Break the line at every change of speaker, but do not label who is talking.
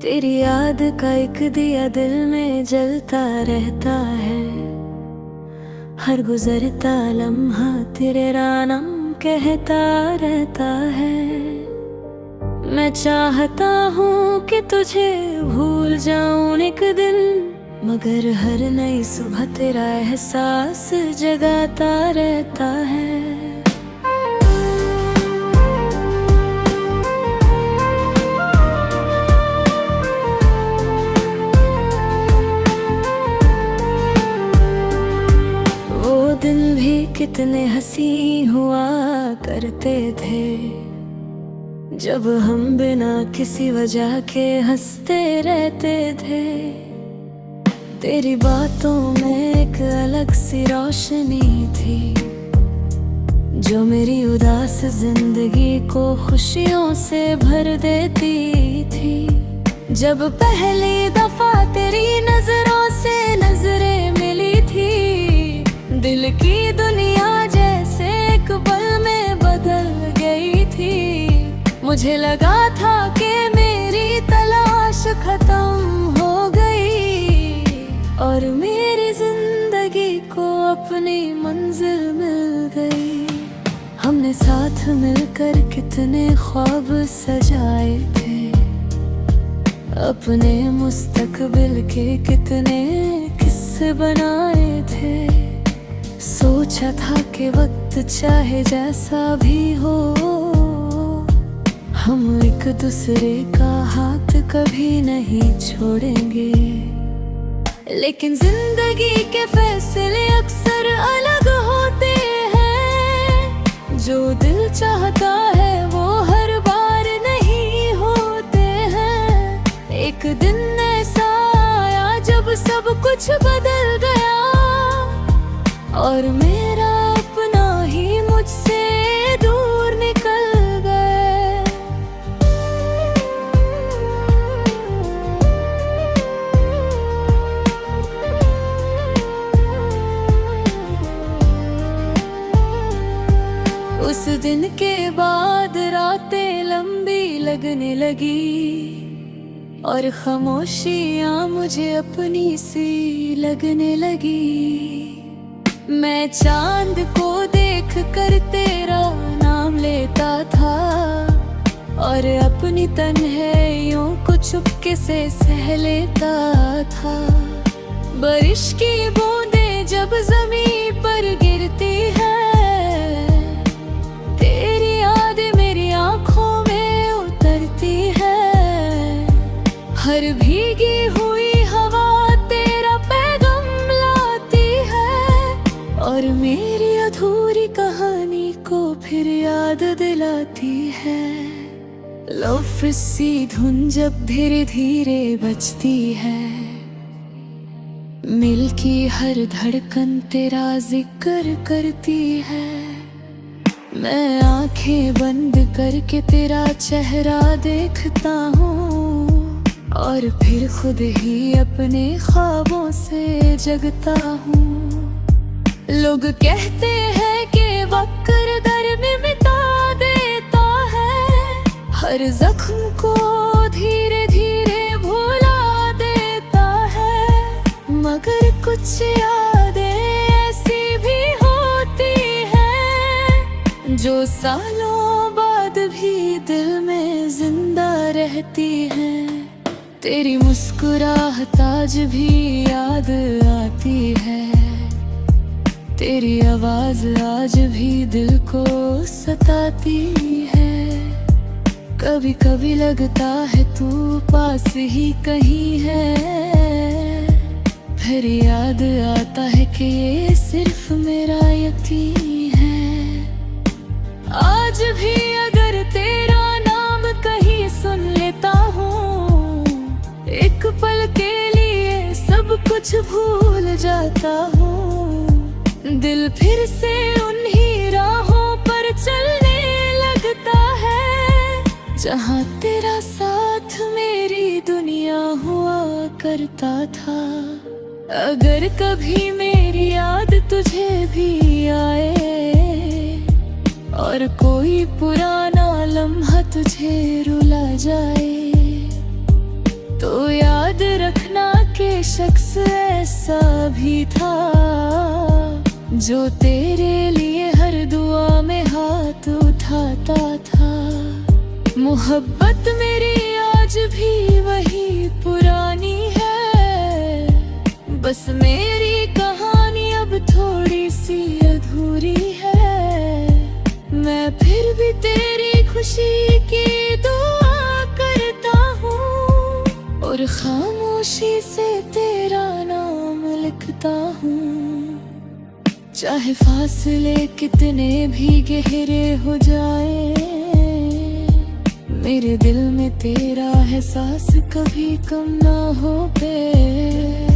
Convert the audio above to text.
तेरी याद का एक दिया दिल में जलता रहता है। हर गुजरता लम्हा तेरे नाम कहता रहता है। मैं चाहता हूँ कि तुझे भूल जाऊं एक दिन, मगर हर नई सुबह तेरा एहसास जगाता रहता है। दिन भी कितने हंसी हुआ करते थे, जब हम बिना किसी वजह के हंसते रहते थे। तेरी बातों में एक अलग सी रोशनी थी, जो मेरी उदास जिंदगी को खुशियों से भर देती थी। जब पहली दफा तेरी नजरों से नजरें मिली थी, दिल की दुनिया जैसे एक पल में बदल गई थी। मुझे लगा था कि मेरी तलाश खत्म हो गई, और मेरी जिंदगी को अपनी मंजिल मिल गई। हमने साथ मिलकर कितने ख्वाब सजाए थे, अपने मुस्तकबिल के कितने किस्से बनाए थे। सोचा था कि वक्त चाहे जैसा भी हो, हम एक दूसरे का हाथ कभी नहीं छोड़ेंगे। लेकिन जिंदगी के फैसले अक्सर अलग होते हैं, जो दिल चाहता है वो हर बार नहीं होते हैं। एक दिन ऐसा आया जब सब कुछ बदल गया, और मेरा अपना ही मुझसे दूर निकल गए। उस दिन के बाद रातें लंबी लगने लगी, और खामोशियां मुझे अपनी सी लगने लगी। मैं चांद को देख कर तेरा नाम लेता था, और अपनी तन्हाइयों को चुपके से सह लेता था। बारिश की बूंदें जब जमीन पर गिरती है, तेरी यादें मेरी आंखों में उतरती है। हर भीगी हुई हवा तेरा पैगाम लाती है, और मेरी अधूरी कहानी को फिर याद दिलाती है। लौफ सी धुन जब धीरे धीरे बजती है, मिल की हर धड़कन तेरा जिक्र करती है। मैं आंखें बंद करके तेरा चेहरा देखता हूँ, और फिर खुद ही अपने ख्वाबों से जगता हूँ। लोग कहते हैं कि वक्त दर्द मिटा देता है, हर जख्म को धीरे धीरे भुला देता है। मगर कुछ यादें ऐसी भी होती हैं, जो सालों बाद भी दिल में जिंदा रहती हैं। तेरी मुस्कुराहट आज भी याद आती है, तेरी आवाज आज भी दिल को सताती है। कभी कभी लगता है तू पास ही कहीं है, फिर याद आता है कि ये सिर्फ मेरा यकीन है। आज भी अगर तेरा नाम कहीं सुन लेता हूँ, एक पल के लिए सब कुछ भूल जाता हूँ। दिल फिर से उन्हीं राहों पर चलने लगता है, जहाँ तेरा साथ मेरी दुनिया हुआ करता था। अगर कभी मेरी याद तुझे भी आए, और कोई पुराना लम्हा तुझे रुला जाए, तो याद रखना कि शख्स ऐसा भी था जो तेरे लिए हर दुआ में हाथ उठाता था। मोहब्बत मेरी आज भी वही पुरानी है, बस मेरी कहानी अब थोड़ी सी अधूरी है। मैं फिर भी तेरी खुशी की दुआ करता हूँ और खामोशी से तेरा नाम लिखता हूँ। चाहे फासले कितने भी गहरे हो जाए, मेरे दिल में तेरा एहसास कभी कम ना हो पे।